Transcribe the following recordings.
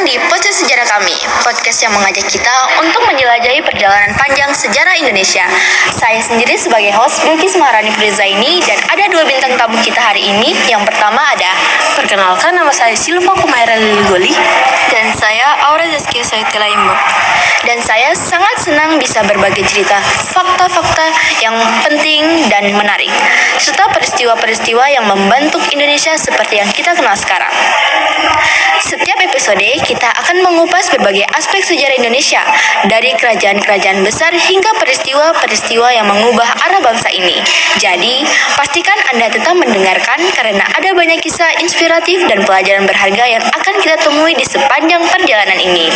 di podcast sejarah kami, podcast yang mengajak kita untuk menjelajahi perjalanan panjang sejarah Indonesia. Saya sendiri sebagai host Bilkis Maharani Prizaini dan ada dua bintang tamu kita hari ini. Yang pertama ada, perkenalkan nama saya Silva Kumaira Liligoli dan saya Aura Zaskia Saitila Imbo. Dan saya sangat senang bisa berbagi cerita, fakta-fakta yang penting dan menarik, serta peristiwa-peristiwa yang membentuk Indonesia seperti yang kita kenal sekarang. Setiap episode kita akan mengupas berbagai aspek sejarah Indonesia, dari kerajaan-kerajaan besar hingga peristiwa-peristiwa yang mengubah arah bangsa ini. Jadi, pastikan Anda tetap mendengarkan karena ada banyak kisah inspiratif dan pelajaran berharga yang akan kita temui di sepanjang perjalanan ini.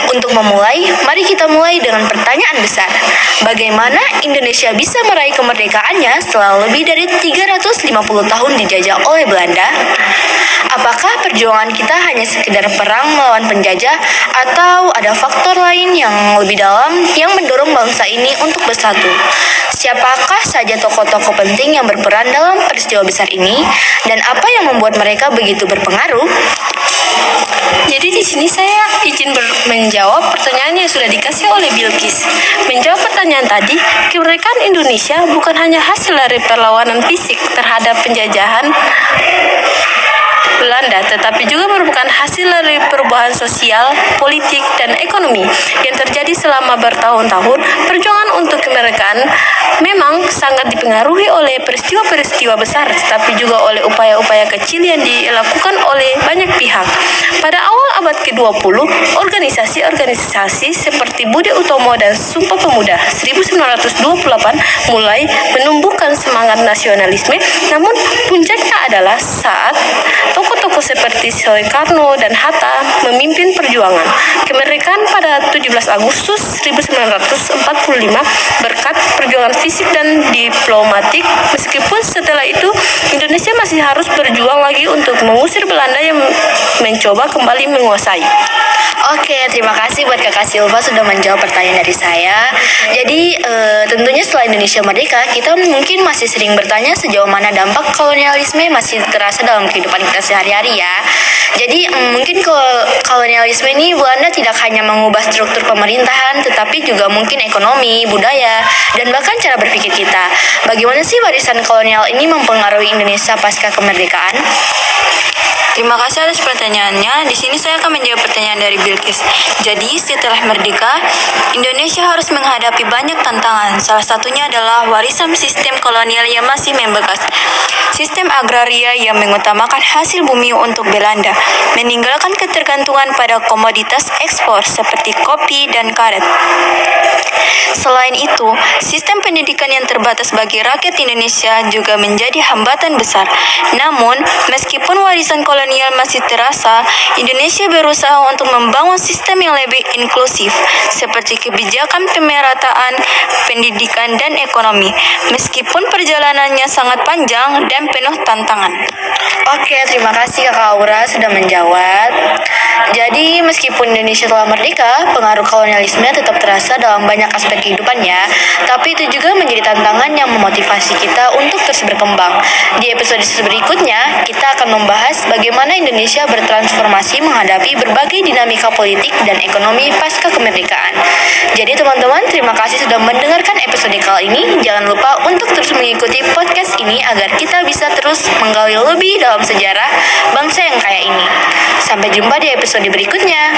Untuk memulai, mari kita mulai dengan pertanyaan besar. Bagaimana Indonesia bisa meraih kemerdekaannya setelah lebih dari 350 tahun dijajah oleh Belanda? Apakah perjuangan kita hanya sekedar perang melawan penjajah atau ada faktor lain yang lebih dalam yang mendorong bangsa ini untuk bersatu? Siapakah saja tokoh-tokoh penting yang berperan dalam peristiwa besar ini dan apa yang membuat mereka begitu berpengaruh? Jadi di sini saya izin menjawab pertanyaan yang sudah dikasih oleh Bilkis. Menjawab pertanyaan tadi, kemerdekaan Indonesia bukan hanya hasil dari perlawanan fisik terhadap penjajahan Belanda, tetapi juga merupakan hasil dari perubahan sosial, politik, dan ekonomi yang terjadi selama bertahun-tahun. Perjuangan untuk kemerdekaan memang sangat dipengaruhi oleh peristiwa-peristiwa besar, tetapi juga oleh upaya-upaya kecil yang dilakukan oleh banyak pihak. Pada awal abad ke-20, organisasi-organisasi seperti Budi Utomo dan Sumpah Pemuda 1928 mulai menumbuhkan semangat nasionalisme, namun puncaknya adalah saat tokoh-tokoh seperti Soekarno dan Hatta memimpin perjuangan kemerdekaan pada 17 Agustus 1945 berkat perjuangan fisik dan diplomatik. Meskipun setelah itu Indonesia masih harus berjuang lagi untuk mengusir Belanda yang mencoba kembali menguasai. Oke, terima kasih buat Kakak Silva sudah menjawab pertanyaan dari saya. Jadi, tentunya setelah Indonesia merdeka, kita mungkin masih sering bertanya sejauh mana dampak kolonialisme masih terasa dalam kehidupan kita sehari-hari ya. Jadi, mungkin kolonialisme ini Belanda tidak hanya mengubah struktur pemerintahan, tetapi juga mungkin ekonomi, budaya, dan bahkan cara berpikir kita. Bagaimana sih warisan kolonial ini mempengaruhi Indonesia pasca kemerdekaan? Terima kasih atas pertanyaannya. Di sini saya akan menjawab pertanyaan dari Bilkis. Jadi, setelah merdeka, Indonesia harus menghadapi banyak tantangan. Salah satunya adalah warisan sistem kolonial yang masih membekas. Sistem agraria yang mengutamakan hasil bumi untuk Belanda, meninggalkan ketergantungan pada komoditas ekspor seperti kopi dan karet. Selain itu, sistem pendidikan yang terbatas bagi rakyat Indonesia juga menjadi hambatan besar. Namun, meskipun warisan kolonial masih terasa, Indonesia berusaha untuk membangun sistem yang lebih inklusif, seperti kebijakan pemerataan, pendidikan, dan ekonomi, meskipun perjalanannya sangat panjang dan penuh tantangan. Oke, terima kasih Kakak Aura sudah menjawab. Jadi, meskipun Indonesia telah merdeka, pengaruh kolonialisme tetap terasa dalam banyak aspek kehidupannya, tapi itu juga menjadi tantangan yang memotivasi kita untuk terus berkembang. Di episode berikutnya, kita akan membahas bagaimana Indonesia bertransformasi menghadapi berbagai dinamika politik dan ekonomi pasca kemerdekaan. Jadi teman-teman, terima kasih sudah mendengarkan episode kali ini. Jangan lupa untuk terus mengikuti podcast ini agar kita bisa terus menggali lebih dalam sejarah bangsa yang kaya ini. Sampai jumpa di episode berikutnya.